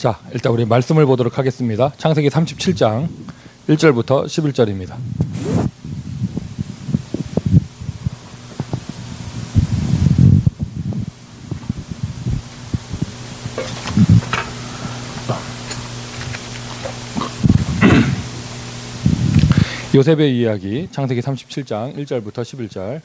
자, 일단 우리 말씀을 보도록 하겠습니다. 창세기 37장 1절부터 11절입니다. 요셉의 이야기, 창세기 37장 1절부터 11절.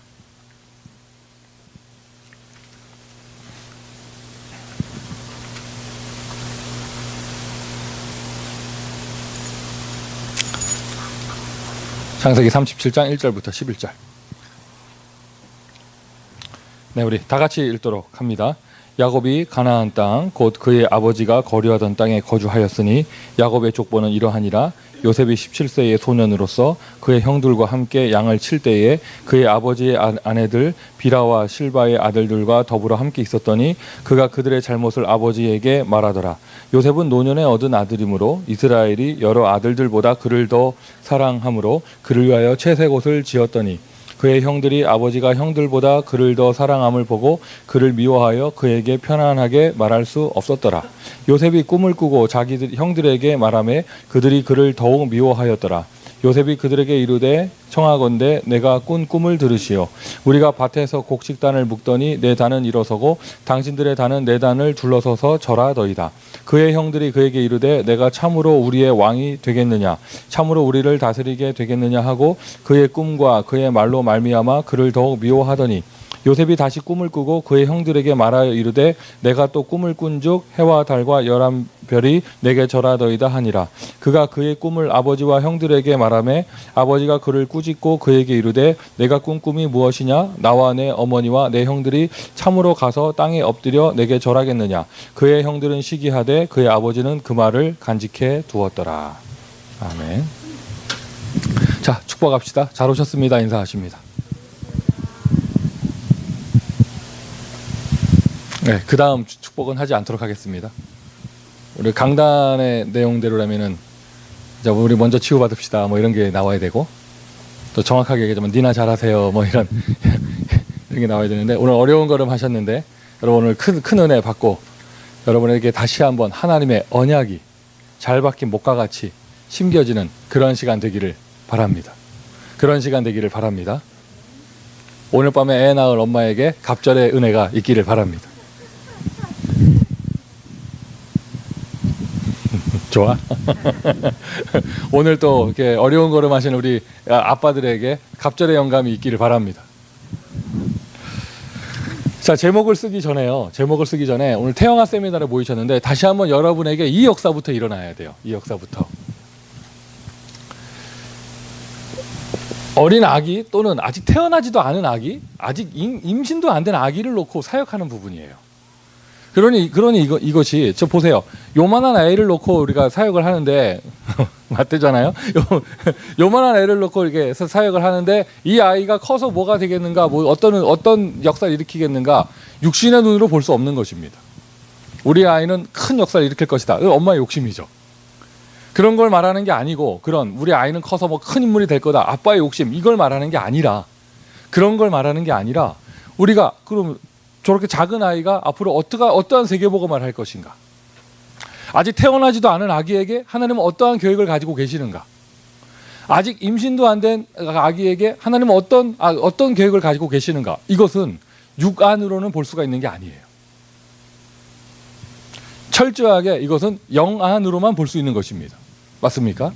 창세기 37장 1절부터 11절. 네, 우리 다 같이 읽도록 합니다. 야곱이 가나안 땅 곧 그의 아버지가 거류하던 땅에 거주하였으니 야곱의 족보는 이러하니라. 요셉이 17세의 소년으로서 그의 형들과 함께 양을 칠 때에 그의 아버지의 아내들 비라와 실바의 아들들과 더불어 함께 있었더니 그가 그들의 잘못을 아버지에게 말하더라. 요셉은 노년에 얻은 아들이므로 이스라엘이 여러 아들들보다 그를 더 사랑하므로 그를 위하여 채색옷을 지었더니 그의 형들이 아버지가 형들보다 그를 더 사랑함을 보고 그를 미워하여 그에게 편안하게 말할 수 없었더라. 요셉이 꿈을 꾸고 자기 형들에게 말하매 그들이 그를 더욱 미워하였더라. 요셉이 그들에게 이르되 청하건대 내가 꾼 꿈을 들으시오. 우리가 밭에서 곡식단을 묶더니 내 단은 일어서고 당신들의 단은 내 단을 둘러서서 절하더이다. 그의 형들이 그에게 이르되 내가 참으로 우리의 왕이 되겠느냐, 참으로 우리를 다스리게 되겠느냐 하고 그의 꿈과 그의 말로 말미암아 그를 더욱 미워하더니 요셉이 다시 꿈을 꾸고 그의 형들에게 말하여 이르되 내가 또 꿈을 꾼즉 해와 달과 11별이 내게 절하더이다 하니라. 그가 그의 꿈을 아버지와 형들에게 말하매 아버지가 그를 꾸짖고 그에게 이르되 내가 꾼 꿈이 무엇이냐, 나와 내 어머니와 내 형들이 참으로 가서 땅에 엎드려 내게 절하겠느냐. 그의 형들은 시기하되 그의 아버지는 그 말을 간직해 두었더라. 아멘. 자, 축복합시다. 잘 오셨습니다. 인사하십니다. 네, 그 다음 축복은 하지 않도록 하겠습니다. 우리 강단의 내용대로라면은 이제 우리 먼저 치유받읍시다 뭐 이런 게 나와야 되고, 또 정확하게 얘기하자면 니나 잘하세요 뭐 이런 이런 게 나와야 되는데, 오늘 어려운 걸음 하셨는데 여러분 오늘 큰 은혜 받고 여러분에게 다시 한번 하나님의 언약이 잘 박힌 목과 같이 심겨지는 그런 시간 되기를 바랍니다. 그런 시간 되기를 바랍니다. 오늘 밤에 애 낳을 엄마에게 갑절의 은혜가 있기를 바랍니다. 좋아. 오늘 또 이렇게 어려운 걸음 하시는 우리 아빠들에게 갑절의 영감이 있기를 바랍니다. 자, 제목을 쓰기 전에 오늘 태영아 세미나를 모이셨는데 다시 한번 여러분에게 이 역사부터 일어나야 돼요. 이 역사부터. 어린 아기 또는 아직 태어나지도 않은 아기, 아직 임신도 안 된 아기를 놓고 사역하는 부분이에요. 그러니 이것이 저 보세요. 요만한 아이를 놓고 우리가 사역을 하는데 맞대잖아요. 요만한 아이를 놓고 이렇게 사역을 하는데 이 아이가 커서 뭐가 되겠는가, 뭐 어떤 역사를 일으키겠는가, 육신의 눈으로 볼 수 없는 것입니다. 우리 아이는 큰 역사를 일으킬 것이다. 엄마의 욕심이죠. 그런 걸 말하는 게 아니고, 그런 우리 아이는 커서 뭐 큰 인물이 될 거다, 아빠의 욕심, 이걸 말하는 게 아니라, 그런 걸 말하는 게 아니라 우리가 그럼 저렇게 작은 아이가 앞으로 어떠한 세계복음을 할 것인가? 아직 태어나지도 않은 아기에게 하나님은 어떠한 계획을 가지고 계시는가? 아직 임신도 안 된 아기에게 하나님은 어떤 계획을 가지고 계시는가? 이것은 육안으로는 볼 수가 있는 게 아니에요. 철저하게 이것은 영안으로만 볼 수 있는 것입니다. 맞습니까?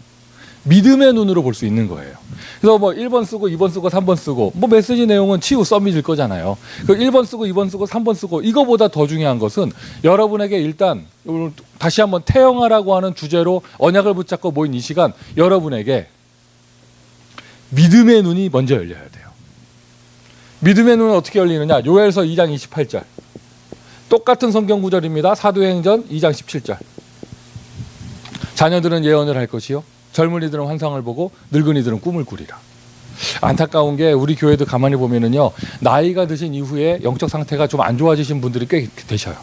믿음의 눈으로 볼 수 있는 거예요. 그래서 뭐 1번 쓰고 2번 쓰고 3번 쓰고, 뭐 메시지 내용은 치유 썸이질 거잖아요. 그 1번 쓰고 2번 쓰고 3번 쓰고, 이거보다 더 중요한 것은 여러분에게 일단 다시 한번 태영아라고 하는 주제로 언약을 붙잡고 모인 이 시간, 여러분에게 믿음의 눈이 먼저 열려야 돼요. 믿음의 눈은 어떻게 열리느냐? 요엘서 2장 28절. 똑같은 성경 구절입니다. 사도행전 2장 17절. 자녀들은 예언을 할 것이요, 젊은이들은 환상을 보고 늙은이들은 꿈을 꾸리라. 안타까운 게 우리 교회도 가만히 보면은요, 나이가 드신 이후에 영적 상태가 좀 안 좋아지신 분들이 꽤 되셔요.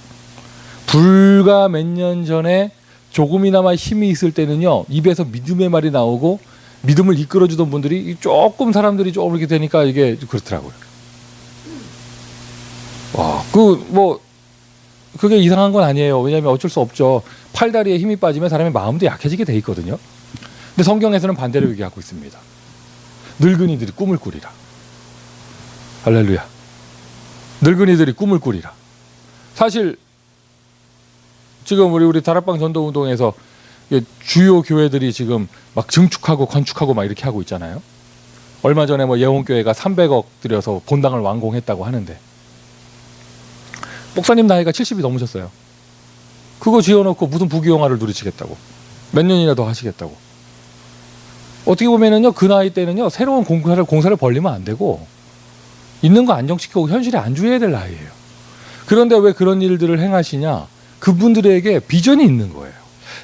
불과 몇 년 전에 조금이나마 힘이 있을 때는요, 입에서 믿음의 말이 나오고 믿음을 이끌어주던 분들이 조금 사람들이 좀 이렇게 되니까 이게 그렇더라고요. 그게 이상한 건 아니에요. 왜냐하면 어쩔 수 없죠. 팔다리에 힘이 빠지면 사람의 마음도 약해지게 돼 있거든요. 근데 성경에서는 반대로 얘기하고 있습니다. 늙은이들이 꿈을 꾸리라. 할렐루야. 늙은이들이 꿈을 꾸리라. 사실 지금 우리 다락방 전도운동에서 주요 교회들이 지금 막 증축하고 건축하고 막 이렇게 하고 있잖아요. 얼마 전에 뭐 예원교회가 300억 들여서 본당을 완공했다고 하는데 목사님 나이가 70이 넘으셨어요. 그거 지어놓고 무슨 부귀영화를 누리시겠다고, 몇 년이나 더 하시겠다고. 어떻게 보면은요, 그 나이 때는요 새로운 공사를 벌리면 안 되고 있는 거 안정시키고 현실에 안주해야 될 나이예요. 그런데 왜 그런 일들을 행하시냐? 그분들에게 비전이 있는 거예요.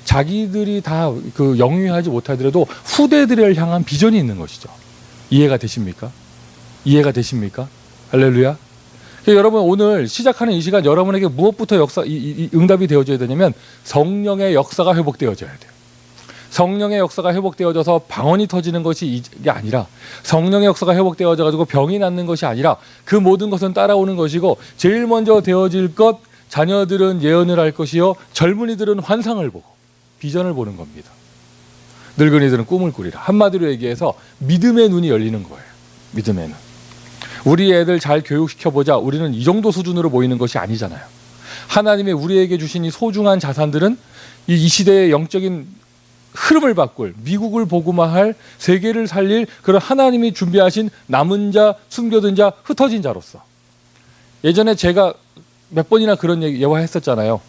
자기들이 다 그 영위하지 못하더라도 후대들을 향한 비전이 있는 것이죠. 이해가 되십니까? 이해가 되십니까? 할렐루야. 여러분, 오늘 시작하는 이 시간 여러분에게 무엇부터 응답이 되어져야 되냐면 성령의 역사가 회복되어져야 돼요. 성령의 역사가 회복되어져서 방언이 터지는 것이 이게 아니라, 성령의 역사가 회복되어져 가지고 병이 낫는 것이 아니라 그 모든 것은 따라오는 것이고, 제일 먼저 되어질 것, 자녀들은 예언을 할 것이요 젊은이들은 환상을 보고 비전을 보는 겁니다. 늙은이들은 꿈을 꾸리라. 한마디로 얘기해서 믿음의 눈이 열리는 거예요. 믿음의 눈. 우리 애들 잘 교육시켜보자. 우리는 이 정도 수준으로 보이는 것이 아니잖아요. 하나님이 우리에게 주신 이 소중한 자산들은 이 시대의 영적인 흐름을 바꿀, 미국을 복음화할, 세계를 살릴 그런 하나님이 준비하신 남은 자, 숨겨둔 자, 흩어진 자로서. 예전에 제가 몇 번이나 그런 예화했었잖아요.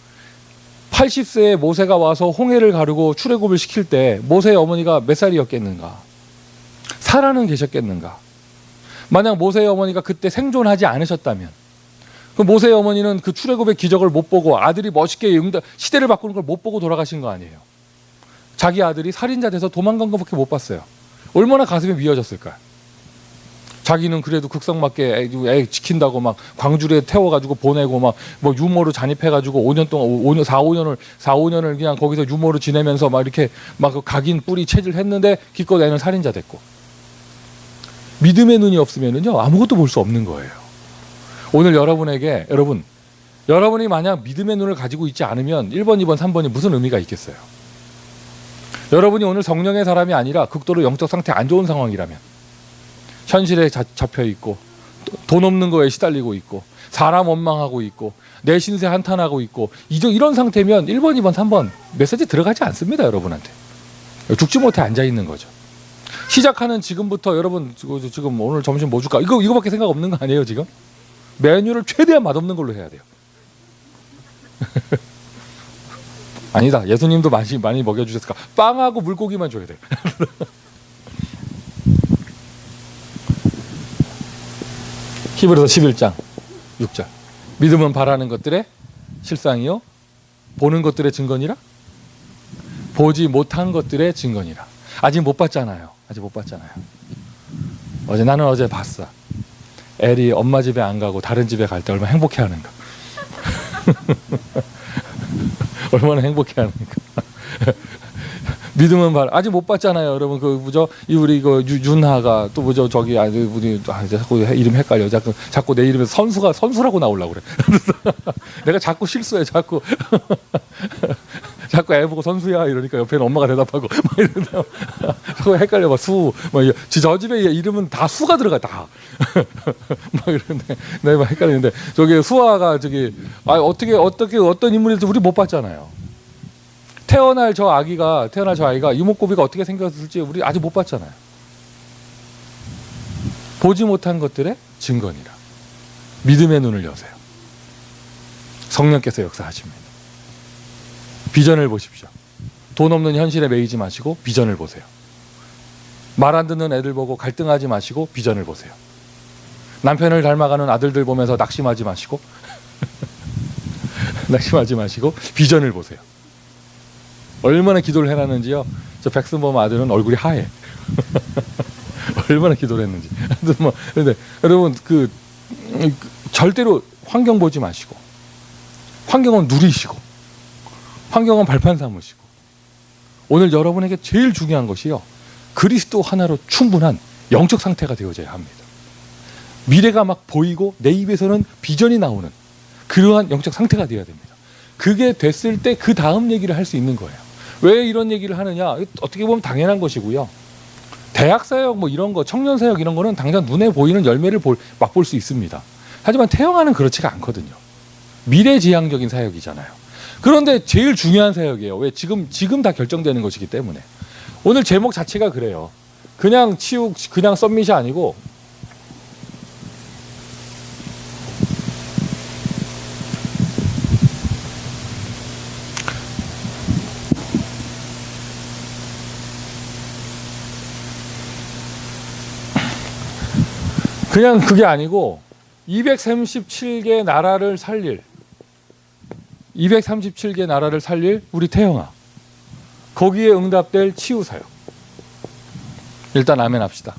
80세에 모세가 와서 홍해를 가르고 출애굽을 시킬 때 모세의 어머니가 몇 살이었겠는가? 사라는 계셨겠는가? 만약 모세의 어머니가 그때 생존하지 않으셨다면, 그 모세의 어머니는 그 출애굽의 기적을 못 보고 아들이 멋있게 시대를 바꾸는 걸 못 보고 돌아가신 거 아니에요. 자기 아들이 살인자 돼서 도망간 것밖에 못 봤어요. 얼마나 가슴이 미어졌을까요? 자기는 그래도 극성맞게 애 지킨다고 막 광주리에 태워가지고 보내고 막 뭐 유모로 잔입해가지고 5년 동안 4, 5년을 그냥 거기서 유모로 지내면서 막 이렇게 막 각인 뿌리 체질했는데 기껏 애는 살인자 됐고. 믿음의 눈이 없으면은요 아무것도 볼 수 없는 거예요. 오늘 여러분에게 여러분이 만약 믿음의 눈을 가지고 있지 않으면 1번, 2번, 3번이 무슨 의미가 있겠어요? 여러분이 오늘 성령의 사람이 아니라 극도로 영적 상태 안 좋은 상황이라면, 현실에 잡혀 있고 돈 없는 거에 시달리고 있고 사람 원망하고 있고 내 신세 한탄하고 있고 이런 상태면 1번, 2번, 3번 메시지 들어가지 않습니다. 여러분한테 죽지 못해 앉아 있는 거죠. 시작하는 지금부터 여러분 지금 오늘 점심 뭐 줄까? 이거밖에 생각 없는 거 아니에요 지금? 메뉴를 최대한 맛없는 걸로 해야 돼요. 아니다. 예수님도 많이 먹여주셨을까? 빵하고 물고기만 줘야 돼요. 히브리서 11장 6절. 믿음은 바라는 것들의 실상이요 보는 것들의 증거니라. 보지 못한 것들의 증거니라. 아직 못 봤잖아요. 나는 어제 봤어. 엘이 엄마 집에 안 가고 다른 집에 갈 때 얼마나 행복해하는가. 얼마나 행복해하는가. 믿음은 아직 못 봤잖아요, 여러분. 우리 윤하가 또 저기 우리 자꾸 이름 헷갈려. 자꾸 내 이름에 선수라고 나오려고 그래. 내가 자꾸 실수해, 자꾸 애 보고 선수야 이러니까 옆에는 엄마가 대답하고 막 이러다. 자꾸 헷갈려, 막 저 집에 이름은 다 수가 들어가 다. 막 이러는데 내가 막 헷갈리는데 저기 수아가 어떤 인물일지 우리 못 봤잖아요. 태어날 저 아기가 이목구비가 어떻게 생겼을지 우리 아직 못 봤잖아요. 보지 못한 것들의 증거니라. 믿음의 눈을 여세요. 성령께서 역사하십니다. 비전을 보십시오. 돈 없는 현실에 매이지 마시고 비전을 보세요. 말 안 듣는 애들 보고 갈등하지 마시고 비전을 보세요. 남편을 닮아가는 아들들 보면서 낙심하지 마시고 비전을 보세요. 얼마나 기도를 해놨는지요. 저 백승범 아들은 얼굴이 하얘. 얼마나 기도를 했는지. 근데 여러분 절대로 환경 보지 마시고, 환경은 누리시고, 환경은 발판 삼으시고, 오늘 여러분에게 제일 중요한 것이요 그리스도 하나로 충분한 영적 상태가 되어져야 합니다. 미래가 막 보이고 내 입에서는 비전이 나오는 그러한 영적 상태가 되어야 됩니다. 그게 됐을 때 그 다음 얘기를 할 수 있는 거예요. 왜 이런 얘기를 하느냐? 어떻게 보면 당연한 것이고요. 대학 사역 뭐 이런 거, 청년 사역 이런 거는 당장 눈에 보이는 열매를 맛볼 수 있습니다. 하지만 태영아는 그렇지가 않거든요. 미래지향적인 사역이잖아요. 그런데 제일 중요한 사역이에요. 왜? 지금 다 결정되는 것이기 때문에. 오늘 제목 자체가 그래요. 그냥 그냥 썸밋이 아니고 그냥 그게 아니고 237개 나라를 살릴 237개 나라를 살릴 우리 태영아, 거기에 응답될 치유사역. 일단 아멘 합시다.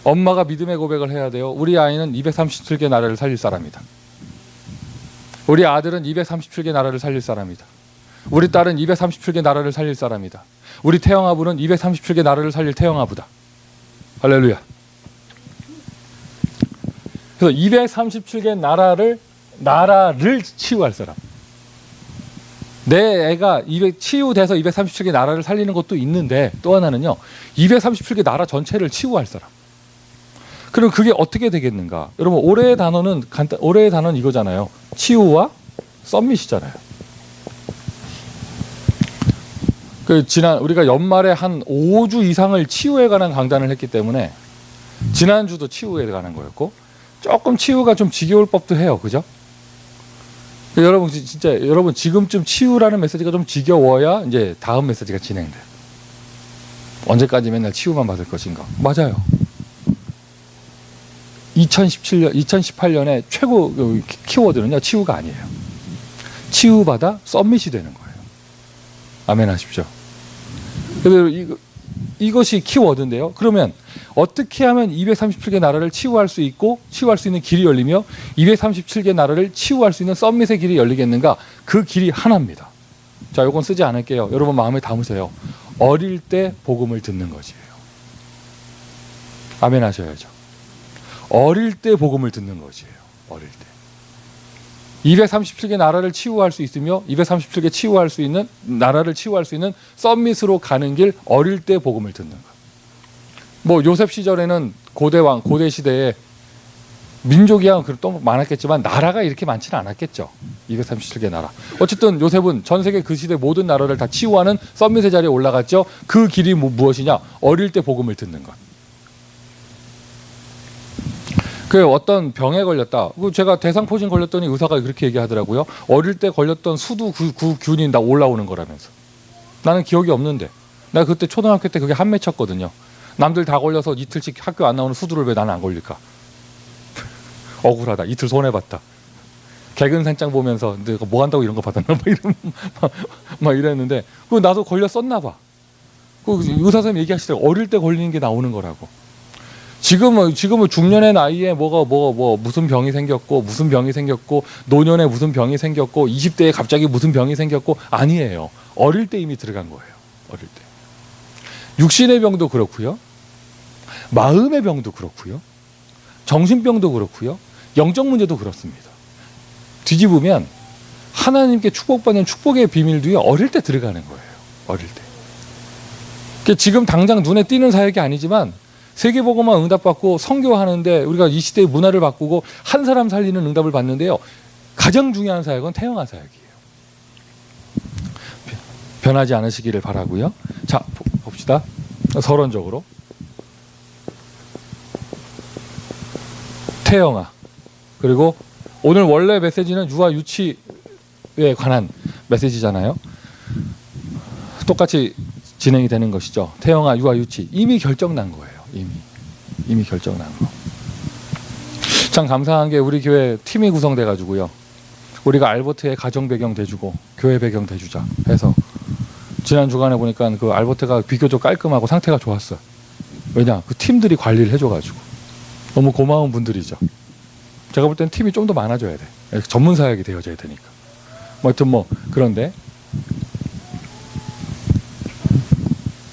엄마가 믿음의 고백을 해야 돼요. 우리 아이는 237개 나라를 살릴 사람이다. 우리 아들은 237개 나라를 살릴 사람이다. 우리 딸은 237개 나라를 살릴 사람이다. 우리 태영아부는 237개 나라를 살릴 태영아부다. 할렐루야. 그래서 237개 나라를 치유할 사람. 내 애가 치유돼서 237개 나라를 살리는 것도 있는데, 또 하나는요, 237개 나라 전체를 치유할 사람. 그럼 그게 어떻게 되겠는가? 여러분, 올해의 단어는 이거잖아요. 치유와 썸밋이잖아요. 지난 우리가 연말에 한 5주 이상을 치유에 관한 강단을 했기 때문에 지난주도 치유에 관한 거였고, 조금 치유가 좀 지겨울 법도 해요. 그죠? 여러분, 진짜 여러분 지금쯤 치유라는 메시지가 좀 지겨워야 이제 다음 메시지가 진행돼요. 언제까지 맨날 치유만 받을 것인가? 맞아요. 2018년에 최고 키워드는요, 치유가 아니에요. 치유받아 썸밋이 되는 거예요. 아멘 하십시오. 그래서 이것이 키워드인데요. 그러면 어떻게 하면 237개 나라를 치유할 수 있고 치유할 수 있는 길이 열리며 237개 나라를 치유할 수 있는 썸밋의 길이 열리겠는가? 그 길이 하나입니다. 자, 요건 쓰지 않을게요. 여러분 마음에 담으세요. 어릴 때 복음을 듣는 것이에요. 아멘 하셔야죠. 어릴 때 복음을 듣는 것이에요. 어릴 때. 237개 나라를 치유할 수 있으며 237개 치유할 수 있는 나라를 치유할 수 있는 썸밋으로 가는 길, 어릴 때 복음을 듣는 것. 뭐 요셉 시절에는 고대 시대에 민족이야 또 많았겠지만 나라가 이렇게 많지는 않았겠죠. 237개 나라. 어쨌든 요셉은 전 세계 그 시대 모든 나라를 다 치유하는 썸밋의 자리에 올라갔죠. 그 길이 무엇이냐? 어릴 때 복음을 듣는 것. 그 어떤 병에 걸렸다. 제가 대상포진 걸렸더니 의사가 그렇게 얘기하더라고요. 어릴 때 걸렸던 수두 그 균이 다 올라오는 거라면서. 나는 기억이 없는데. 내가 그때 초등학교 때 그게 한 맺혔거든요. 남들 다 걸려서 이틀씩 학교 안 나오는 수두를 왜 나는 안 걸릴까? 억울하다. 이틀 손해봤다. 개근생장 보면서 내가 뭐 한다고 이런 거 받았나? 막 이랬는데 나도 걸렸었나 봐. 의사 선생님 얘기하시더라고. 어릴 때 걸리는 게 나오는 거라고. 지금은 중년의 나이에 무슨 병이 생겼고 노년에 무슨 병이 생겼고 20대에 갑자기 무슨 병이 생겼고 아니에요. 어릴 때 이미 들어간 거예요. 어릴 때. 육신의 병도 그렇고요. 마음의 병도 그렇고요. 정신병도 그렇고요. 영적 문제도 그렇습니다. 뒤집으면 하나님께 축복받는 축복의 비밀도 어릴 때 들어가는 거예요. 어릴 때. 지금 당장 눈에 띄는 사역이 아니지만 세계복음화 응답받고 선교하는데 우리가 이 시대의 문화를 바꾸고 한 사람 살리는 응답을 받는데요. 가장 중요한 사역은 태영아 사역이에요. 변하지 않으시기를 바라고요. 자, 봅시다. 서론적으로. 태영아. 그리고 오늘 원래 메시지는 유아 유치에 관한 메시지잖아요. 똑같이 진행이 되는 것이죠. 태영아, 유아 유치. 이미 결정난 거예요. 이미 결정난 거. 참 감사한 게 우리 교회 팀이 구성돼 가지고요. 우리가 알버트의 가정 배경 대주고 교회 배경 대주자 해서 지난 주간에 보니까 그 알버트가 비교적 깔끔하고 상태가 좋았어요. 왜냐? 그 팀들이 관리를 해줘 가지고 너무 고마운 분들이죠. 제가 볼 땐 팀이 좀 더 많아져야 돼. 전문 사역이 되어져야 되니까. 하여튼 그런데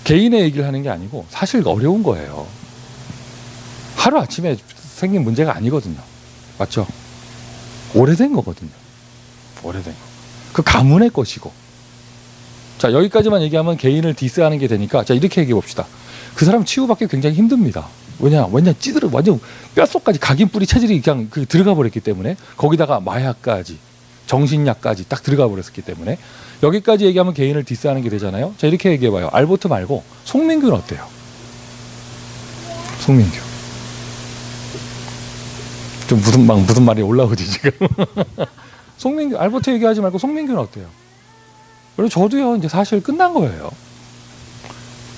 개인의 얘기를 하는 게 아니고 사실 어려운 거예요. 하루아침에 생긴 문제가 아니거든요. 맞죠? 오래된 거거든요. 오래된 거. 그 가문의 것이고. 자, 여기까지만 얘기하면 개인을 디스하는 게 되니까, 자, 이렇게 얘기해 봅시다. 그 사람 치유받기 굉장히 힘듭니다. 왜냐 찌들어 완전 뼛속까지 각인뿌리 체질이 그냥 들어가 버렸기 때문에, 거기다가 마약까지 정신약까지 딱 들어가 버렸기 때문에 여기까지 얘기하면 개인을 디스하는 게 되잖아요. 자, 이렇게 얘기해 봐요. 알보트 말고 송민규는 어때요? 송민규 좀 무슨 말이 올라오지 지금. 송민규, 알보트 얘기하지 말고 송민규는 어때요? 그리고 저도요, 이제 사실 끝난 거예요.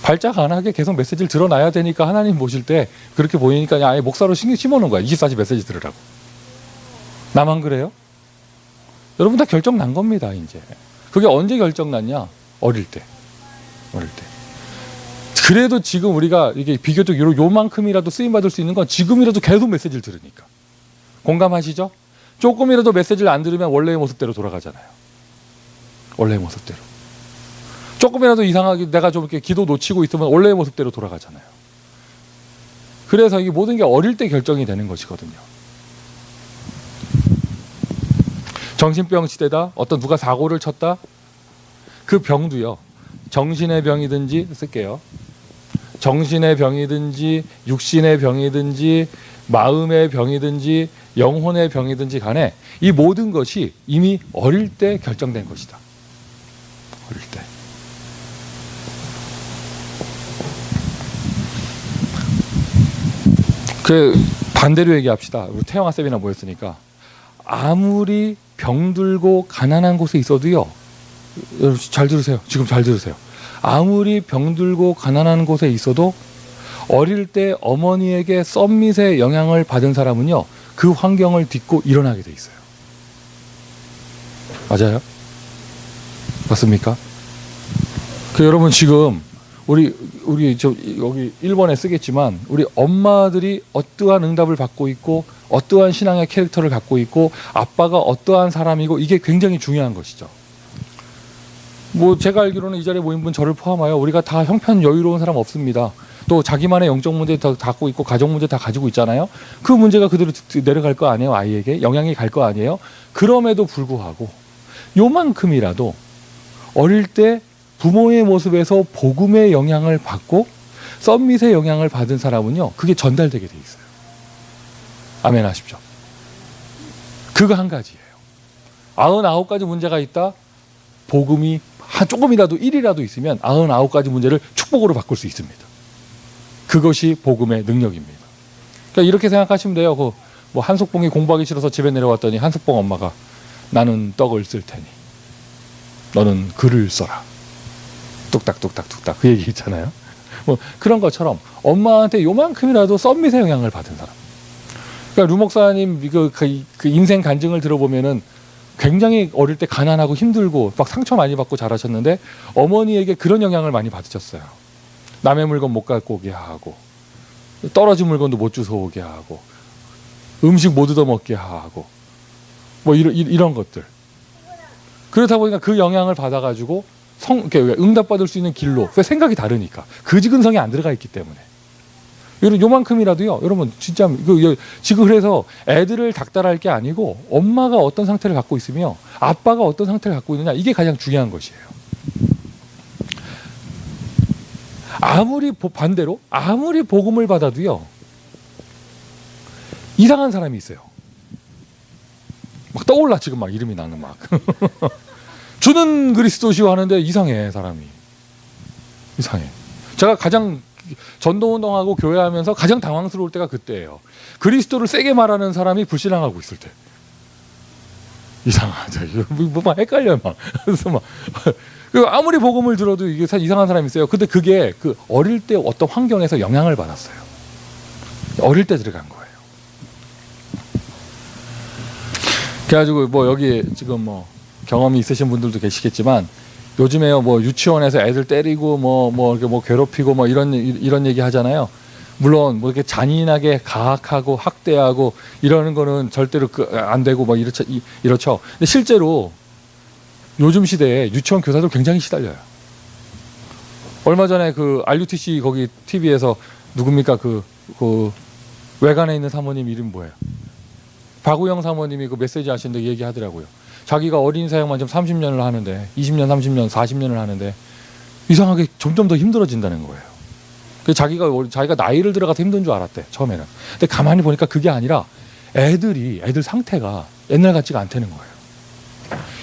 발작 안 하게 계속 메시지를 드러나야 되니까 하나님 보실 때 그렇게 보이니까 아예 목사로 심어놓은 거야. 24시 메시지 들으라고. 나만 그래요? 여러분 다 결정 난 겁니다. 이제 그게 언제 결정 났냐? 어릴 때. 그래도 지금 우리가 이게 비교적 요만큼이라도 쓰임 받을 수 있는 건 지금이라도 계속 메시지를 들으니까. 공감하시죠? 조금이라도 메시지를 안 들으면 원래의 모습대로 돌아가잖아요. 원래의 모습대로. 조금이라도 이상하게 내가 좀 이렇게 기도 놓치고 있으면 원래의 모습대로 돌아가잖아요. 그래서 이 모든 게 어릴 때 결정이 되는 것이거든요. 정신병 시대다. 어떤 누가 사고를 쳤다. 그 병도요. 정신의 병이든지 쓸게요. 정신의 병이든지 육신의 병이든지 마음의 병이든지 영혼의 병이든지 간에 이 모든 것이 이미 어릴 때 결정된 것이다. 어릴 때. 그 반대로 얘기합시다. 우리 태영아 쌤이나 모였으니까 아무리 병들고 가난한 곳에 있어도요. 여러분 잘 들으세요. 지금 잘 들으세요. 아무리 병들고 가난한 곳에 있어도 어릴 때 어머니에게 썸밋의 영향을 받은 사람은요. 그 환경을 딛고 일어나게 돼 있어요. 맞아요? 맞습니까? 그 여러분 지금 우리 여기 1번에 쓰겠지만 우리 엄마들이 어떠한 응답을 받고 있고 어떠한 신앙의 캐릭터를 갖고 있고 아빠가 어떠한 사람이고 이게 굉장히 중요한 것이죠. 뭐 제가 알기로는 이 자리에 모인 분 저를 포함하여 우리가 다 형편 여유로운 사람 없습니다. 또 자기만의 영적 문제 다 갖고 있고 가정 문제 다 가지고 있잖아요. 그 문제가 그대로 내려갈 거 아니에요. 아이에게 영향이 갈 거 아니에요. 그럼에도 불구하고 요만큼이라도 어릴 때 부모의 모습에서 복음의 영향을 받고 썸밋의 영향을 받은 사람은요. 그게 전달되게 돼 있어요. 아멘 하십시오. 그거 한 가지예요. 99가지 문제가 있다. 복음이 조금이라도 1이라도 있으면 99가지 문제를 축복으로 바꿀 수 있습니다. 그것이 복음의 능력입니다. 그러니까 이렇게 생각하시면 돼요. 뭐 한석봉이 공부하기 싫어서 집에 내려왔더니 한석봉 엄마가 나는 떡을 쓸 테니 너는 글을 써라. 뚝딱뚝딱뚝딱 그 얘기 있잖아요. 뭐 그런 것처럼 엄마한테 요만큼이라도 썸밋의 영향을 받은 사람. 그러니까 류 목사님 그 인생 간증을 들어보면은 굉장히 어릴 때 가난하고 힘들고 막 상처 많이 받고 자라셨는데 어머니에게 그런 영향을 많이 받으셨어요. 남의 물건 못 갖고 오게 하고 떨어진 물건도 못 주워 오게 하고 음식 못 얻어 먹게 하고 뭐 이런 것들. 그렇다 보니까 그 영향을 받아가지고 응답받을 수 있는 길로 왜 생각이 다르니까 그지근성이 안 들어가 있기 때문에 요만큼이라도요. 여러분 진짜 지금 그래서 애들을 닥달할 게 아니고 엄마가 어떤 상태를 갖고 있으며 아빠가 어떤 상태를 갖고 있느냐 이게 가장 중요한 것이에요. 반대로 아무리 복음을 받아도요. 이상한 사람이 있어요. 막 떠올라 지금 막 이름이 나는 막 주는 그리스도시요 하는데 이상해 사람이. 이상해. 제가 가장 전도운동하고 교회하면서 가장 당황스러울 때가 그때예요. 그리스도를 세게 말하는 사람이 불신앙하고 있을 때. 이상하죠. 막 헷갈려요 막. 그래서 막 아무리 복음을 들어도 이게 이상한 사람이 있어요. 근데 그게 그 어릴 때 어떤 환경에서 영향을 받았어요. 어릴 때 들어간 거예요. 그래가지고 뭐 여기 지금 뭐 경험이 있으신 분들도 계시겠지만 요즘에요 뭐 유치원에서 애들 때리고 이렇게 괴롭히고 뭐 이런 얘기 하잖아요. 물론 뭐 이렇게 잔인하게 가학하고 학대하고 이러는 거는 절대로 안 되고 뭐 이렇죠. 근데 실제로 요즘 시대에 유치원 교사들 굉장히 시달려요. 얼마 전에 그 RUTC 거기 TV에서 누굽니까 그 외관에 있는 사모님 이름 뭐예요? 박우영 사모님이 그 메시지 하시는데 얘기하더라고요. 자기가 어린 사역만 좀 30년을 하는데 20년, 30년, 40년을 하는데 이상하게 점점 더 힘들어진다는 거예요. 그래서 자기가 나이를 들어가서 힘든 줄 알았대 처음에는. 근데 가만히 보니까 그게 아니라 애들 상태가 옛날 같지가 않다는 거예요.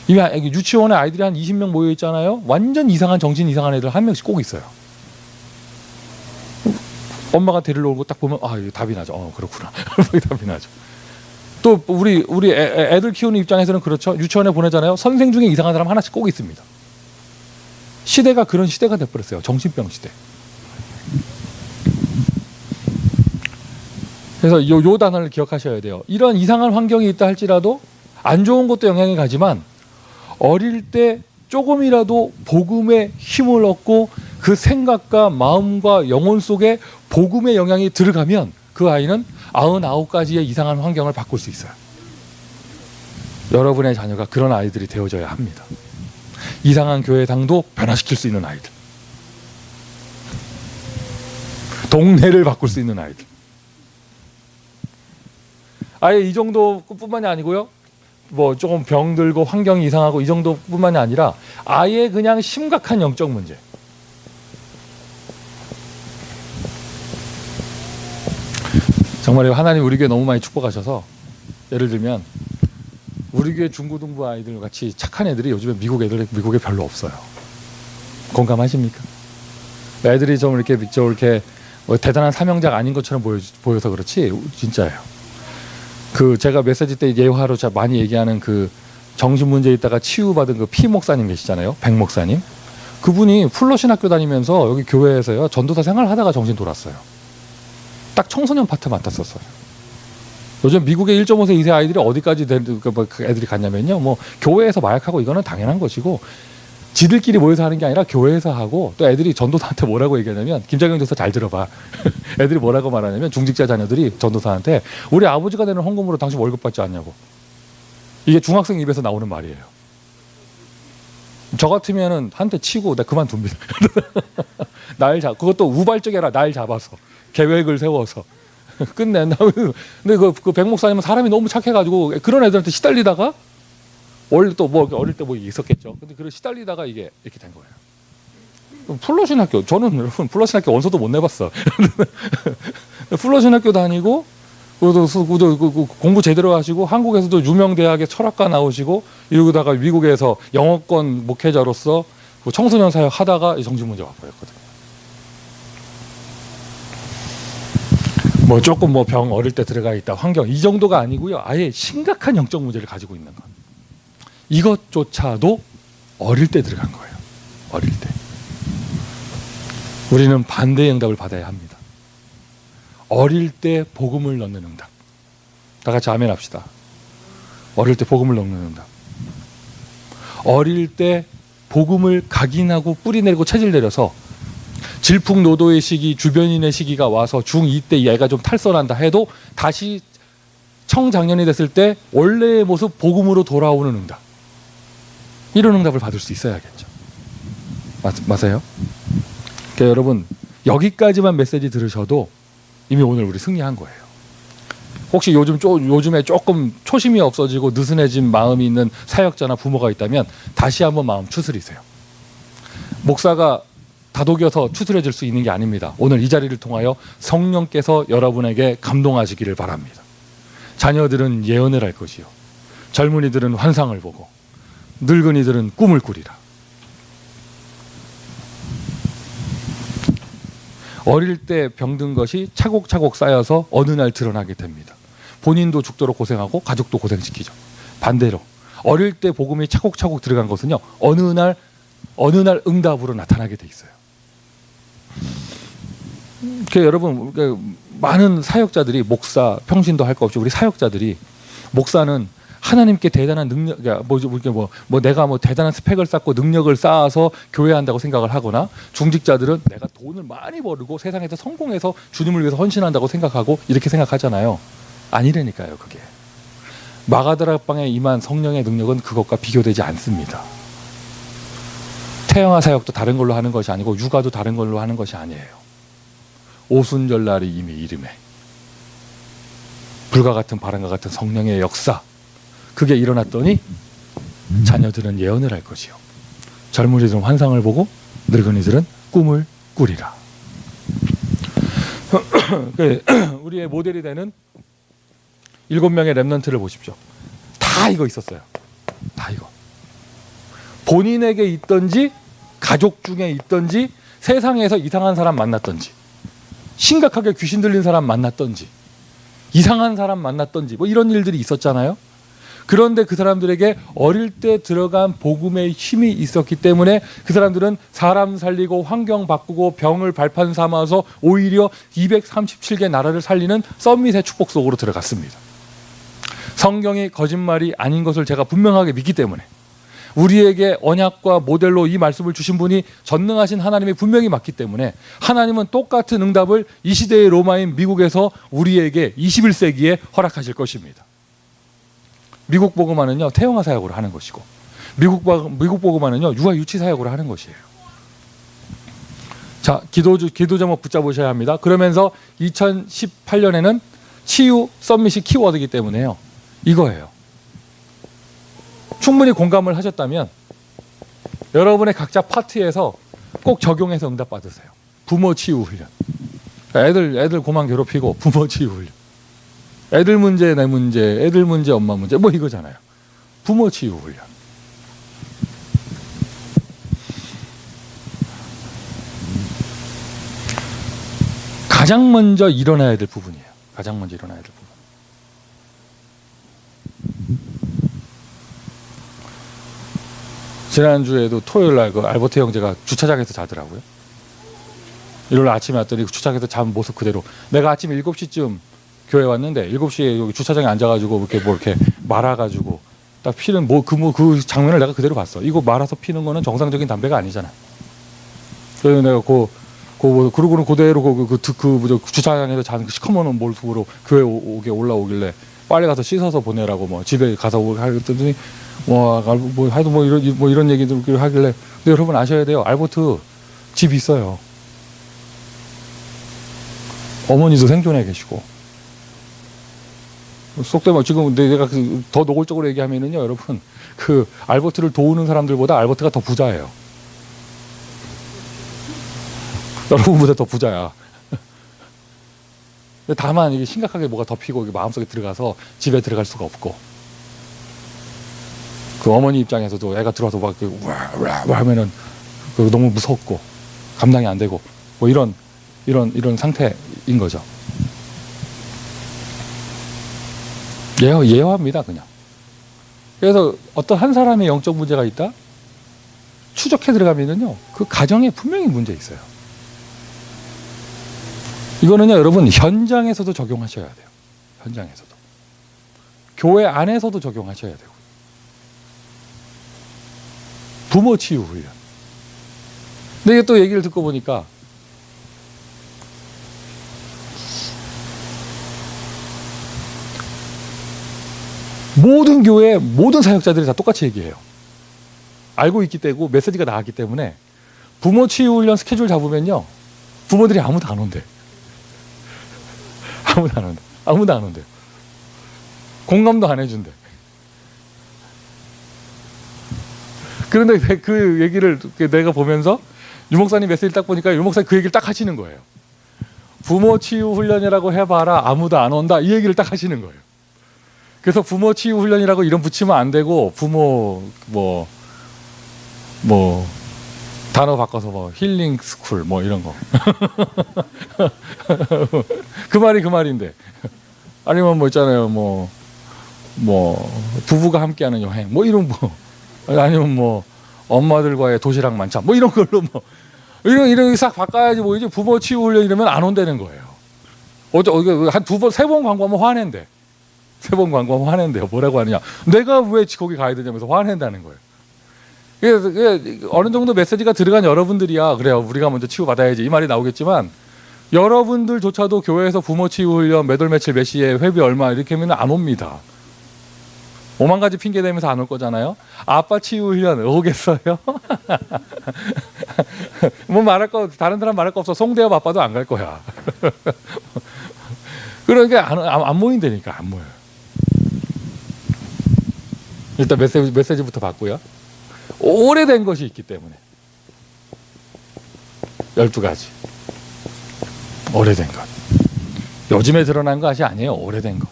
이미 유치원에 아이들이 한 20명 모여 있잖아요. 완전 이상한 정신 이상한 애들 한 명씩 꼭 있어요. 엄마가 데리러 오고 딱 보면 아, 이거 답이 나죠. 그렇구나. 답이 나죠. 또 우리 애들 키우는 입장에서는 그렇죠. 유치원에 보내잖아요. 선생 중에 이상한 사람 하나씩 꼭 있습니다. 시대가 그런 시대가 돼버렸어요. 정신병 시대. 그래서 요 단어를 기억하셔야 돼요. 이런 이상한 환경이 있다 할지라도 안 좋은 것도 영향이 가지만 어릴 때 조금이라도 복음의 힘을 얻고 그 생각과 마음과 영혼 속에 복음의 영향이 들어가면 그 아이는 99가지의 이상한 환경을 바꿀 수 있어요. 여러분의 자녀가 그런 아이들이 되어져야 합니다. 이상한 교회당도 변화시킬 수 있는 아이들, 동네를 바꿀 수 있는 아이들. 아예 이 정도뿐만이 아니고요. 뭐 조금 병들고 환경이 이상하고 이 정도뿐만이 아니라 아예 그냥 심각한 영적 문제. 정말 하나님 우리 교회 너무 많이 축복하셔서 예를 들면 우리 교회 중고등부 아이들 같이 착한 애들이 요즘에 미국에 별로 없어요. 공감하십니까? 애들이 좀 이렇게 뭐 대단한 사명자가 아닌 것처럼 보여서 그렇지 진짜예요. 그 제가 메시지 때 예화로 많이 얘기하는 그 정신 문제 있다가 치유받은 그 피 목사님 계시잖아요. 백 목사님. 그분이 플러신 학교 다니면서 여기 교회에서요 전도사 생활하다가 정신 돌았어요. 딱 청소년 파트 맡았었어요. 요즘 미국의 1.5세, 2세 아이들이 어디까지 애들이 갔냐면요. 뭐 교회에서 마약하고 이거는 당연한 것이고 지들끼리 모여서 하는 게 아니라 교회에서 하고 또 애들이 전도사한테 뭐라고 얘기하냐면 김장경 교사 잘 들어봐. 애들이 뭐라고 말하냐면 중직자 자녀들이 전도사한테 우리 아버지가 되는 헌금으로 당신 월급 받지 않냐고. 이게 중학생 입에서 나오는 말이에요. 저 같으면은 한 대 치고 내가 그만둡니다. 그것도 우발적이 아니라 날 잡아서 계획을 세워서 끝낸다. 근데 그 백 목사님은 사람이 너무 착해가지고 그런 애들한테 시달리다가 원래 또 뭐 어릴 때 뭐 있었겠죠. 근데 그걸 시달리다가 이게 이렇게 된 거예요. 플러신 학교, 저는 여러분 플러신 학교 원서도 못 내봤어. 플러신 학교 다니고 공부 제대로 하시고 한국에서도 유명 대학의 철학과 나오시고 이러다가 미국에서 영어권 목회자로서 청소년 사역 하다가 정신 문제 와버렸거든요. 뭐 조금 뭐 병 어릴 때 들어가 있다 환경 이 정도가 아니고요. 아예 심각한 영적 문제를 가지고 있는 것. 이것조차도 어릴 때 들어간 거예요. 어릴 때. 우리는 반대의 응답을 받아야 합니다. 어릴 때 복음을 넣는 응답. 다 같이 아멘 합시다. 어릴 때 복음을 넣는 응답. 어릴 때 복음을 각인하고 뿌리 내리고 체질 내려서 질풍노도의 시기, 주변인의 시기가 와서 중2 때 얘가 좀 탈선한다 해도 다시 청장년이 됐을 때 원래의 모습 복음으로 돌아오는 응답. 이런 응답을 받을 수 있어야겠죠. 맞아요? 그러니까 여러분 여기까지만 메시지 들으셔도 이미 오늘 우리 승리한 거예요. 혹시 요즘에 조금 초심이 없어지고 느슨해진 마음이 있는 사역자나 부모가 있다면 다시 한번 마음 추스리세요. 목사가 다독여서 추스려질 수 있는 게 아닙니다. 오늘 이 자리를 통하여 성령께서 여러분에게 감동하시기를 바랍니다. 자녀들은 예언을 할 것이요 젊은이들은 환상을 보고 늙은이들은 꿈을 꾸리라. 어릴 때 병든 것이 차곡차곡 쌓여서 어느 날 드러나게 됩니다. 본인도 죽도록 고생하고 가족도 고생시키죠. 반대로 어릴 때 복음이 차곡차곡 들어간 것은요 어느 날 응답으로 나타나게 돼 있어요. 여러분 많은 사역자들이 목사 평신도 할 거 없이 우리 사역자들이 목사는 하나님께 대단한 능력, 내가 대단한 스펙을 쌓고 능력을 쌓아서 교회한다고 생각을 하거나 중직자들은 내가 돈을 많이 벌고 세상에서 성공해서 주님을 위해서 헌신한다고 생각하고 이렇게 생각하잖아요. 아니라니까요, 그게. 마가다락방에 임한 성령의 능력은 그것과 비교되지 않습니다. 태영아 사역도 다른 걸로 하는 것이 아니고 육아도 다른 걸로 하는 것이 아니에요. 오순절날이 이미 이름에 불과 같은 바람과 같은 성령의 역사, 그게 일어났더니 자녀들은 예언을 할 것이요 젊은이들은 환상을 보고 늙은이들은 꿈을 꾸리라. 우리의 모델이 되는 7명의 렘넌트를 보십시오. 다 이거 있었어요. 다 이거. 본인에게 있던지 가족 중에 있던지 세상에서 이상한 사람 만났던지 심각하게 귀신 들린 사람 만났던지 이상한 사람 만났던지 뭐 이런 일들이 있었잖아요. 그런데 그 사람들에게 어릴 때 들어간 복음의 힘이 있었기 때문에 그 사람들은 사람 살리고 환경 바꾸고 병을 발판 삼아서 오히려 237개 나라를 살리는 썸밋의 축복 속으로 들어갔습니다. 성경이 거짓말이 아닌 것을 제가 분명하게 믿기 때문에 우리에게 언약과 모델로 이 말씀을 주신 분이 전능하신 하나님이 분명히 맞기 때문에 하나님은 똑같은 응답을 이 시대의 로마인 미국에서 우리에게 21세기에 허락하실 것입니다. 미국 복음화는요 태영아 사역으로 하는 것이고 미국 복음화는요 육아 유치 사역으로 하는 것이에요. 자, 기도 제목 붙잡으셔야 합니다. 그러면서 2018년에는 치유 썸밋이 키워드이기 때문에요. 이거예요. 충분히 공감을 하셨다면 여러분의 각자 파트에서 꼭 적용해서 응답 받으세요. 부모 치유 훈련. 애들 고만 괴롭히고 부모 치유 훈련. 애들 문제 내 문제, 애들 문제 엄마 문제 뭐 이거잖아요. 부모 치유 훈련. 가장 먼저 일어나야 될 부분이에요. 가장 먼저 일어나야 될 부분. 지난주에도 토요일날 그 알버트 형제가 주차장에서 자더라고요. 일요일 아침에 왔더니 주차장에서 잠 모습 그대로. 내가 아침 7시쯤 교회 왔는데 7시에 여기 주차장에 앉아가지고 이렇게 말아가지고 딱 피는 그 장면을 내가 그대로 봤어. 이거 말아서 피는 거는 정상적인 담배가 아니잖아. 그래서 내가 그러고는 그대로 주차장에서 자는 그 시커먼 모습으로 교회 오게 올라오길래 빨리 가서 씻어서 보내라고 뭐 집에 가서 하랬더니 하여튼 이런 얘기들 하길래. 근데 여러분 아셔야 돼요. 알버트 집 있어요. 어머니도 생존해 계시고. 속되면 지금 내가 더 노골적으로 얘기하면은요, 여러분 그 알버트를 도우는 사람들보다 알버트가 더 부자예요. 여러분보다 더 부자야. 다만 이게 심각하게 뭐가 덮이고 마음속에 들어가서 집에 들어갈 수가 없고. 그 어머니 입장에서도 애가 들어와서 막 와 하면은 너무 무섭고 감당이 안 되고 뭐 이런 상태인 거죠. 예화입니다, 그냥. 그래서 어떤 한 사람의 영적 문제가 있다? 추적해 들어가면은요, 그 가정에 분명히 문제 있어요. 이거는요, 여러분, 현장에서도 적용하셔야 돼요. 현장에서도. 교회 안에서도 적용하셔야 되고. 부모 치유 훈련. 근데 이게 또 얘기를 듣고 보니까 모든 교회 모든 사역자들이 다 똑같이 얘기해요. 알고 있기 때문에 메시지가 나왔기 때문에 부모 치유 훈련 스케줄 잡으면요 부모들이 아무도 안 온대. 아무도 안 온대. 공감도 안 해준대. 그런데 그 얘기를 내가 보면서 유목사님 메시지를 딱 보니까 유목사님 그 얘기를 딱 하시는 거예요. 부모 치유 훈련이라고 해봐라 아무도 안 온다 이 얘기를 딱 하시는 거예요. 그래서 부모 치유 훈련이라고 이름 붙이면 안 되고 부모 단어 바꿔서 힐링 스쿨 이런 거. 그 말인데. 아니면 있잖아요. 부부가 함께하는 여행 이런 아니면 엄마들과의 도시락 만찬 이런 걸로 이런 싹 바꿔야지 이제 부모 치유 훈련 이러면 안 온다는 거예요. 한 두 번 세 번 광고하면 화낸대. 세 번 광고하면 화낸대요. 뭐라고 하느냐. 내가 왜 거기 가야 되냐면서 화낸다는 거예요. 그래서 어느 정도 메시지가 들어간 여러분들이야 그래요. 우리가 먼저 치유 받아야지 이 말이 나오겠지만 여러분들조차도 교회에서 부모 치유 훈련 몇 월 며칠 몇 시에 회비 얼마 이렇게 하면 안 옵니다. 5만 가지 핑계 대면서 안 올 거잖아요. 아빠 치유 훈련 오겠어요? 말할 거 다른 사람 말할 거 없어. 송대엽 아빠도 안 갈 거야. 그러니까 안 모인다니까. 안 모여요. 일단 메시지부터 받고요. 오래된 것이 있기 때문에 12가지 오래된 것. 요즘에 드러난 것이 아니에요. 오래된 것.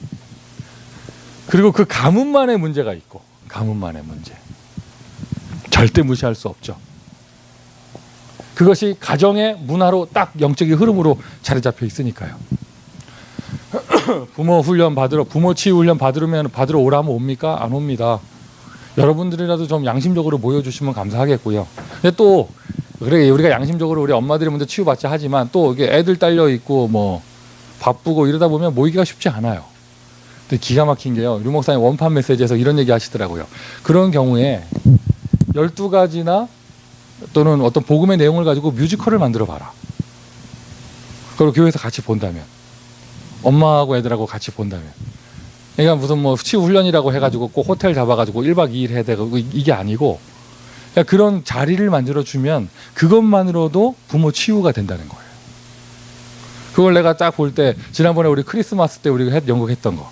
그리고 그 가문만의 문제가 있고, 가문만의 문제 절대 무시할 수 없죠. 그것이 가정의 문화로 딱 영적인 흐름으로 자리 잡혀 있으니까요. 부모 훈련 받으러, 부모 치유 훈련 받으러 오라면 옵니까? 안 옵니다. 여러분들이라도 좀 양심적으로 모여주시면 감사하겠고요. 근데 또 그래, 우리가 양심적으로 우리 엄마들이 먼저 치유받자 하지만 또 이게 애들 딸려 있고 뭐 바쁘고 이러다 보면 모이기가 쉽지 않아요. 근데 기가 막힌 게요. 류 목사님 원판 메시지에서 이런 얘기 하시더라고요. 그런 경우에 12가지나 또는 어떤 복음의 내용을 가지고 뮤지컬을 만들어 봐라. 그리고 교회에서 같이 본다면, 엄마하고 애들하고 같이 본다면, 그러니까 무슨 뭐 치유 훈련이라고 해가지고 꼭 호텔 잡아가지고 1박 2일 해야 되고 이게 아니고, 그러니까 그런 자리를 만들어 주면 그것만으로도 부모 치유가 된다는 거예요. 그걸 내가 딱 볼 때 지난번에 우리 크리스마스 때 우리가 연극했던 거,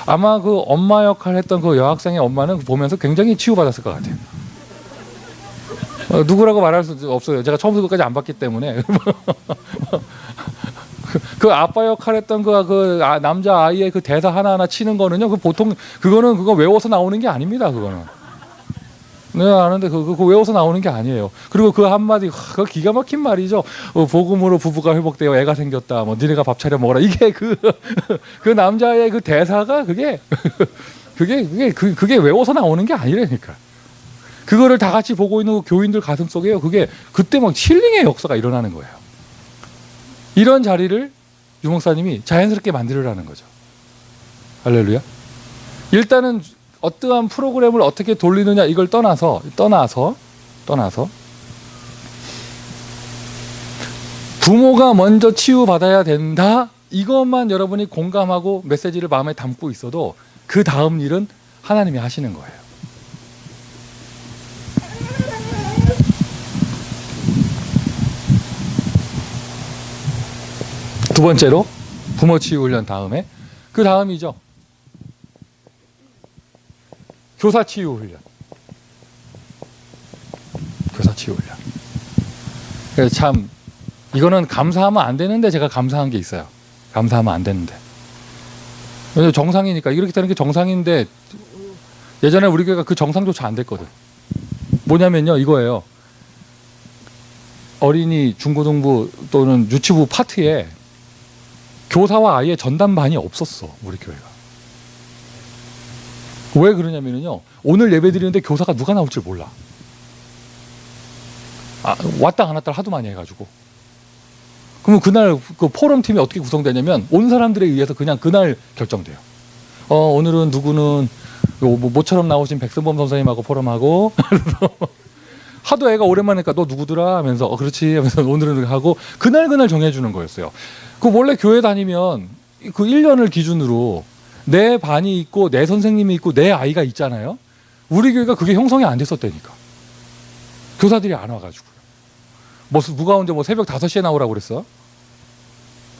아마 그 엄마 역할 했던 그 여학생의 엄마는 보면서 굉장히 치유받았을 것 같아요. 누구라고 말할 수 없어요. 제가 처음부터 끝까지 안 봤기 때문에. 그 아빠 역할 했던 그 남자 아이의 그 대사 하나하나 치는 거는요, 그 보통 그거 외워서 나오는 게 아닙니다. 그거는. 내가 아는데 그거 외워서 나오는 게 아니에요. 그리고 그 한마디, 그 기가 막힌 말이죠. 복음으로 부부가 회복되어 애가 생겼다. 뭐 니네가 밥 차려 먹어라. 이게 그 남자의 그 대사가 그게 외워서 나오는 게 아니라니까. 그거를 다 같이 보고 있는 그 교인들 가슴 속에요. 그게 그때 막 힐링의 역사가 일어나는 거예요. 이런 자리를 유 목사님이 자연스럽게 만들으라는 거죠. 할렐루야. 일단은 어떠한 프로그램을 어떻게 돌리느냐 이걸 떠나서 부모가 먼저 치유받아야 된다. 이것만 여러분이 공감하고 메시지를 마음에 담고 있어도 그 다음 일은 하나님이 하시는 거예요. 두 번째로 부모 치유 훈련 다음에 그 다음이죠. 교사 치유 훈련. 교사 치유 훈련. 그래서 참 이거는 감사하면 안 되는데 제가 감사한 게 있어요. 감사하면 안 되는데. 정상이니까 이렇게 되는 게 정상인데 예전에 우리 교회가 그 정상조차 안 됐거든. 뭐냐면요, 이거예요. 어린이 중고등부 또는 유치부 파트에 교사와 아이의 전담반이 없었어, 우리 교회가. 왜 그러냐면요, 오늘 예배 드리는데 교사가 누가 나올지 몰라. 왔다 안 왔다 하도 많이 해가지고. 그러면 그날 그 포럼 팀이 어떻게 구성되냐면 온 사람들에 의해서 그냥 그날 결정돼요. 오늘은 누구는 모처럼 나오신 백승범 선생님하고 포럼하고 하도 애가 오랜만에 하니까 너 누구더라 하면서 그렇지 하면서 오늘은 하고 그날 정해주는 거였어요. 그 원래 교회 다니면 그 1년을 기준으로 내 반이 있고 내 선생님이 있고 내 아이가 있잖아요. 우리 교회가 그게 형성이 안 됐었다니까. 교사들이 안 와가지고요. 누가 언제 새벽 5시에 나오라고 그랬어?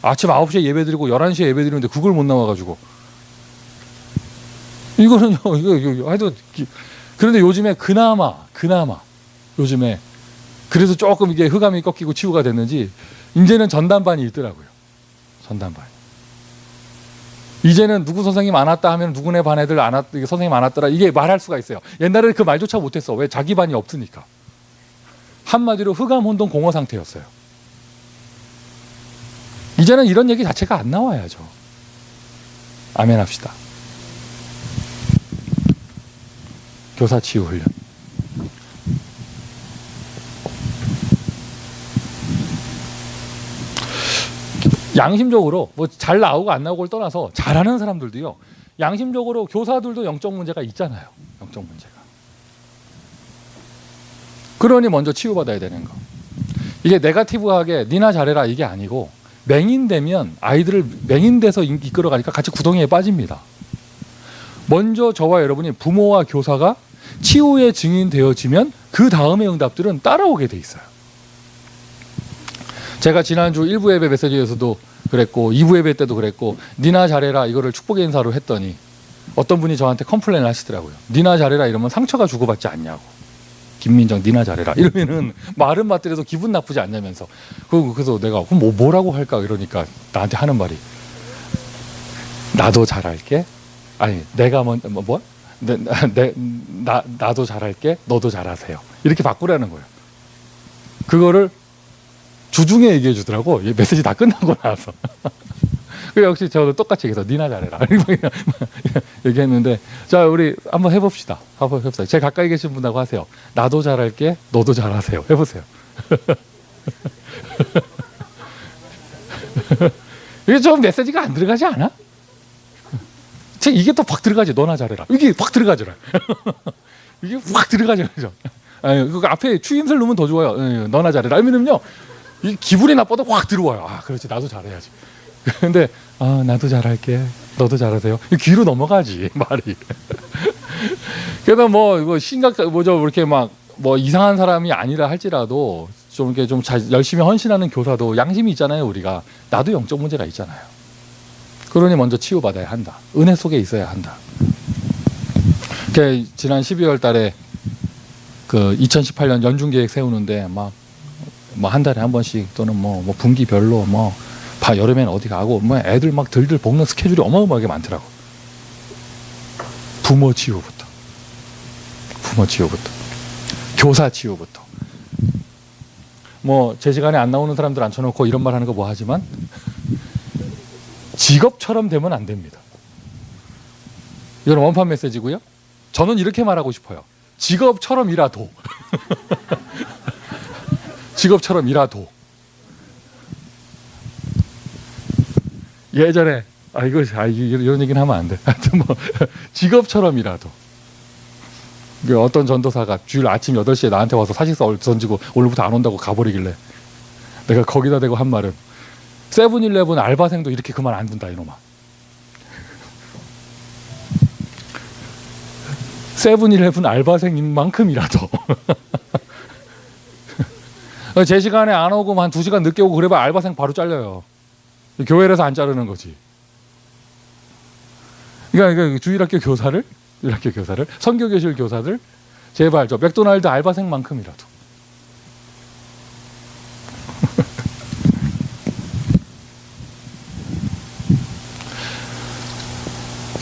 아침 9시에 예배 드리고 11시에 예배 드리는데 그걸 못 나와가지고. 이거는요, 이거 하여튼. 그런데 요즘에 그나마 요즘에 그래서 조금 이게 흑암이 꺾이고 치유가 됐는지 이제는 전담반이 있더라고요. 전담반. 이제는 누구 선생님 안 왔다 하면 누구네 반 애들 선생님 안 왔더라. 이게 말할 수가 있어요. 옛날에는 그 말조차 못했어. 왜? 자기 반이 없으니까. 한마디로 흑암 혼돈 공허 상태였어요. 이제는 이런 얘기 자체가 안 나와야죠. 아멘 합시다. 교사 치유 훈련. 양심적으로 잘 나오고 안 나오고를 떠나서 잘하는 사람들도요, 양심적으로 교사들도 영적 문제가 있잖아요. 영적 문제가. 그러니 먼저 치유받아야 되는 거. 이게 네거티브하게 니나 잘해라 이게 아니고 맹인되면 아이들을 맹인돼서 이끌어가니까 같이 구덩이에 빠집니다. 먼저 저와 여러분이 부모와 교사가 치유의 증인 되어지면 그 다음의 응답들은 따라오게 돼 있어요. 제가 지난주 1부 예배 메시지에서도 그랬고 2부 예배 때도 그랬고 니나 잘해라 이거를 축복의 인사로 했더니 어떤 분이 저한테 컴플레인을 하시더라고요. 니나 잘해라 이러면 상처가 주고받지 않냐고. 김민정 니나 잘해라 이러면은 말은 맞더라도 기분 나쁘지 않냐면서. 그래서 내가 그럼 뭐라고 할까 이러니까 나한테 하는 말이 나도 잘할게. 아니 내가 먼저 나도 잘할게. 너도 잘하세요. 이렇게 바꾸라는 거예요. 그거를 주중에 얘기해 주더라고. 메시지 다 끝나고 나서. 그래 역시 저도 똑같이 얘기해서 니나 잘해라 얘기했는데 자 우리 한번 해봅시다. 제일 가까이 계신 분하고 하세요. 나도 잘할게. 너도 잘하세요. 해보세요. 이게 좀 메시지가 안 들어가지 않아? 이게 또 확 들어가지. 너나 잘해라. 이게 확 들어가더라. 이게 확 들어가죠. 그 앞에 추임새를 넣으면 더 좋아요. 너나 잘해라. 이러면요 이 기분이 나빠도 확 들어와요. 아 그렇지 나도 잘해야지. 근데 나도 잘할게. 너도 잘하세요. 귀로 넘어가지 말이. 그래서 이거 심각 이렇게 막 이상한 사람이 아니라 할지라도 좀 이렇게 좀 열심히 헌신하는 교사도 양심이 있잖아요. 우리가 나도 영적 문제가 있잖아요. 그러니 먼저 치유받아야 한다. 은혜 속에 있어야 한다. 지난 12월 달에 그 2018년 연중 계획 세우는데 한 달에 한 번씩 또는 분기별로 여름에는 어디 가고 애들 막 들들 볶는 스케줄이 어마어마하게 많더라고. 부모 치유부터 교사 치유부터 제 시간에 안 나오는 사람들 앉혀놓고 이런 말 하는 거 하지만 직업처럼 되면 안 됩니다. 이건 원판 메시지고요. 저는 이렇게 말하고 싶어요. 직업처럼 일하도 직업처럼 일하도 예전에 이런 얘기는 하면 안 돼. 하여튼 직업처럼이라도 어떤 전도사가 주일 아침 8시에 나한테 와서 사직서 던지고 오늘부터 안 온다고 가버리길래 내가 거기다 대고 한 말은 세븐일레븐 알바생도 이렇게 그만 안 둔다 이놈아. 세븐일레븐 알바생인 만큼이라도 제 시간에 안 오고 한 2시간 늦게 오고 그래봐 알바생 바로 잘려요. 교회에서 안 자르는 거지. 그러니까 주일학교 교사를 선교교실 교사들 제발 저 맥도날드 알바생만큼이라도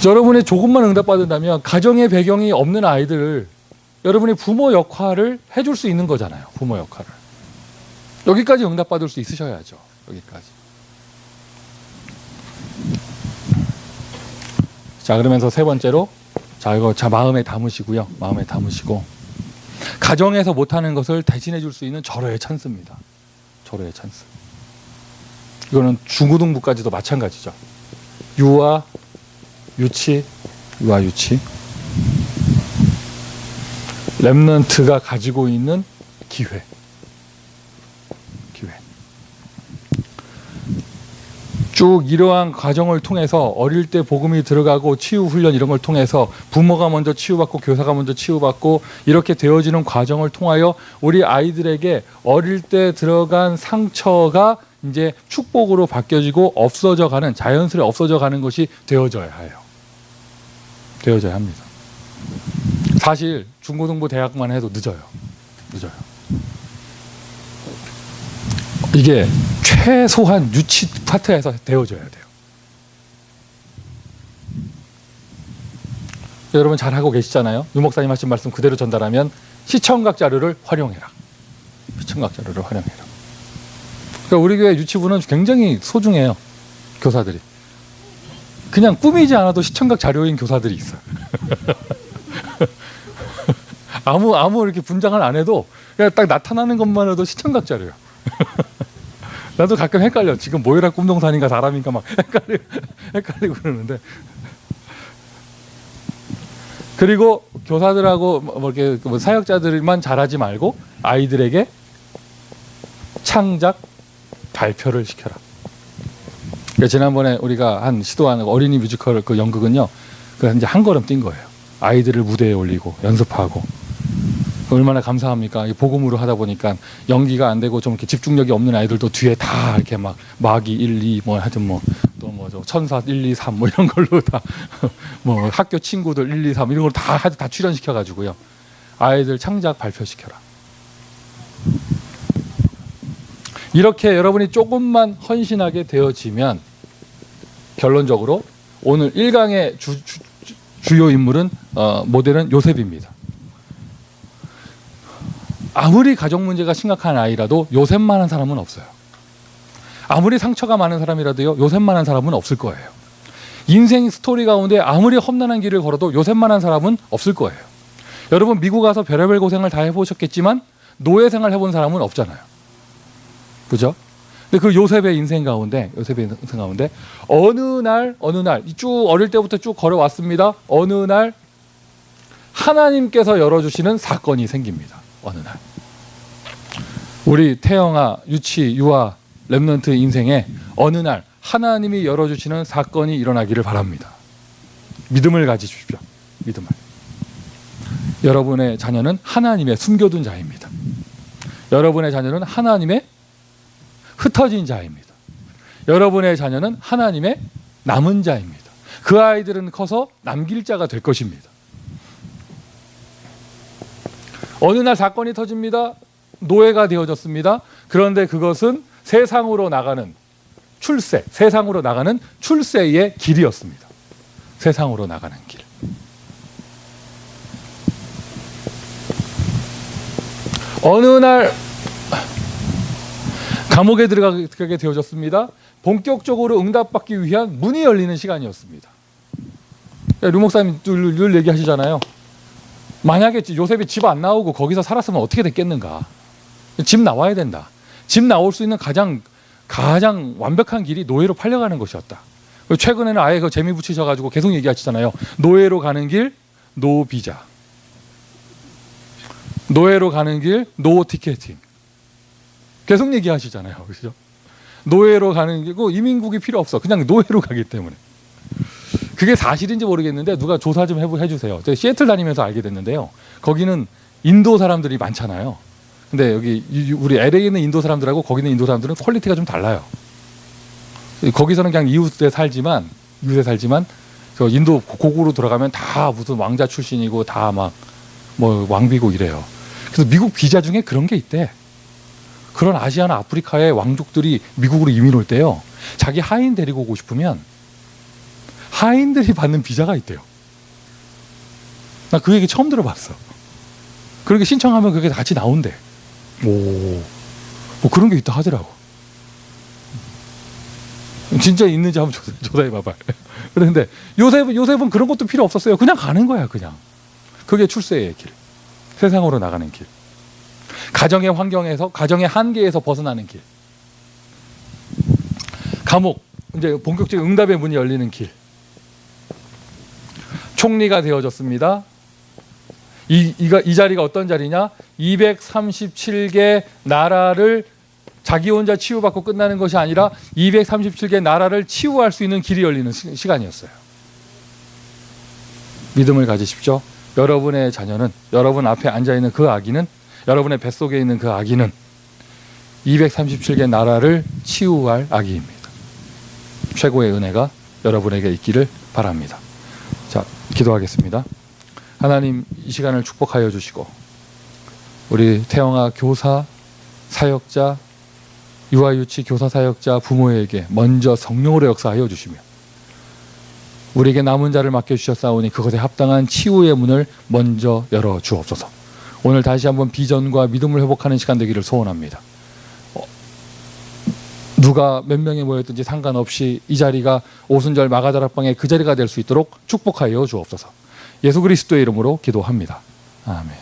여러분이 조금만 응답받는다면 가정의 배경이 없는 아이들을 여러분이 부모 역할을 해줄 수 있는 거잖아요. 부모 역할을 여기까지 응답받을 수 있으셔야죠. 여기까지. 자 그러면서 세 번째로 이거 마음에 담으시고요. 마음에 담으시고 가정에서 못하는 것을 대신해 줄 수 있는 절호의 찬스입니다. 절호의 찬스. 이거는 중고등부까지도 마찬가지죠. 유아 유치 렘넌트가 가지고 있는 기회. 쭉 이러한 과정을 통해서 어릴 때 복음이 들어가고 치유 훈련 이런 걸 통해서 부모가 먼저 치유받고 교사가 먼저 치유받고 이렇게 되어지는 과정을 통하여 우리 아이들에게 어릴 때 들어간 상처가 이제 축복으로 바뀌어지고 없어져 가는 자연스레 없어져 가는 것이 되어져야 해요. 되어져야 합니다. 사실 중고등부 대학만 해도 늦어요. 이게 최소한 유치 파트에서 되어줘야 돼요. 여러분 잘하고 계시잖아요. 유 목사님 하신 말씀 그대로 전달하면 시청각 자료를 활용해라. 그러니까 우리 교회 유치부는 굉장히 소중해요. 교사들이. 그냥 꾸미지 않아도 시청각 자료인 교사들이 있어요. 아무 이렇게 분장을 안 해도 그냥 딱 나타나는 것만 해도 시청각 자료야. 나도 가끔 헷갈려. 지금 모이라 꿈동산인가 사람인가 막 헷갈리고 그러는데. 그리고 교사들하고 이렇게 사역자들만 잘하지 말고 아이들에게 창작 발표를 시켜라. 그러니까 지난번에 우리가 시도한 어린이 뮤지컬 그 연극은요. 그 이제 한 걸음 뛴 거예요. 아이들을 무대에 올리고 연습하고 얼마나 감사합니까? 이 복음으로 하다 보니까 연기가 안 되고 좀 이렇게 집중력이 없는 아이들도 뒤에 다 이렇게 막 마귀 1, 2 뭐 하여튼 뭐 또 뭐죠 천사 1, 2, 3 뭐 이런 걸로 다 뭐 학교 친구들 1, 2, 3 이런 걸 다 출연시켜 가지고요. 아이들 창작 발표시켜라. 이렇게 여러분이 조금만 헌신하게 되어지면 결론적으로 오늘 1강의 주요 인물은 모델은 요셉입니다. 아무리 가정 문제가 심각한 아이라도 요셉만한 사람은 없어요. 아무리 상처가 많은 사람이라도요, 요셉만한 사람은 없을 거예요. 인생 스토리 가운데 아무리 험난한 길을 걸어도 요셉만한 사람은 없을 거예요. 여러분 미국 가서 별의별 고생을 다 해보셨겠지만 노예 생활 해본 사람은 없잖아요. 그죠? 근데 그 요셉의 인생 가운데 어느 날 쭉 어릴 때부터 쭉 걸어왔습니다. 어느 날 하나님께서 열어주시는 사건이 생깁니다. 어느 날 우리 태영아, 유치, 유아, 렘넌트 인생에 어느 날 하나님이 열어주시는 사건이 일어나기를 바랍니다. 믿음을 가지십시오. 믿음을. 여러분의 자녀는 하나님의 숨겨둔 자입니다. 여러분의 자녀는 하나님의 흩어진 자입니다. 여러분의 자녀는 하나님의 남은 자입니다. 그 아이들은 커서 남길 자가 될 것입니다. 어느 날 사건이 터집니다. 노예가 되어졌습니다. 그런데 그것은 세상으로 나가는 출세의 길이었습니다. 세상으로 나가는 길. 어느 날 감옥에 들어가게 되어졌습니다. 본격적으로 응답받기 위한 문이 열리는 시간이었습니다. 류 목사님 늘 얘기하시잖아요. 만약에 요셉이 집 안 나오고 거기서 살았으면 어떻게 됐겠는가. 집 나와야 된다. 집 나올 수 있는 가장 완벽한 길이 노예로 팔려가는 것이었다. 최근에는 아예 그 재미 붙이셔가지고 계속 얘기하시잖아요. 노예로 가는 길, 노 비자. 노예로 가는 길, 노 티켓팅. 계속 얘기하시잖아요. 그렇죠? 노예로 가는 길고 이민국이 필요 없어. 그냥 노예로 가기 때문에. 그게 사실인지 모르겠는데 누가 조사 좀 해주세요. 제가 시애틀 다니면서 알게 됐는데요. 거기는 인도 사람들이 많잖아요. 근데 여기 우리 LA에 있는 인도 사람들하고 거기 있는 인도 사람들은 퀄리티가 좀 달라요. 거기서는 그냥 이웃에 살지만 저 인도 고국으로 들어가면 다 무슨 왕자 출신이고 다 막 뭐 왕비고 이래요. 그래서 미국 비자 중에 그런 게 있대. 그런 아시아나 아프리카의 왕족들이 미국으로 이민 올 때요. 자기 하인 데리고 오고 싶으면 하인들이 받는 비자가 있대요. 나 그 얘기 처음 들어봤어. 그렇게 신청하면 그게 같이 나온대. 뭐 그런 게 있다 하더라고. 진짜 있는지 한번 조사해봐봐. 그런데 요셉은 그런 것도 필요 없었어요. 그냥 가는 거야, 그냥. 그게 출세의 길. 세상으로 나가는 길. 가정의 환경에서, 가정의 한계에서 벗어나는 길. 감옥, 이제 본격적인 응답의 문이 열리는 길. 총리가 되어졌습니다. 이 자리가 어떤 자리냐? 237개 나라를 자기 혼자 치유받고 끝나는 것이 아니라 237개 나라를 치유할 수 있는 길이 열리는 시간이었어요. 믿음을 가지십시오. 여러분의 자녀는, 여러분 앞에 앉아있는 그 아기는, 여러분의 뱃속에 있는 그 아기는 237개 나라를 치유할 아기입니다. 최고의 은혜가 여러분에게 있기를 바랍니다. 자, 기도하겠습니다. 하나님, 이 시간을 축복하여 주시고 우리 태영아 교사, 사역자, 유아유치 교사, 사역자, 부모에게 먼저 성령으로 역사하여 주시며 우리에게 남은 자를 맡겨주셨사오니 그것에 합당한 치유의 문을 먼저 열어주옵소서. 오늘 다시 한번 비전과 믿음을 회복하는 시간 되기를 소원합니다. 누가 몇 명이 모였든지 상관없이 이 자리가 오순절 마가다락방의 그 자리가 될 수 있도록 축복하여 주옵소서. 예수 그리스도의 이름으로 기도합니다. 아멘.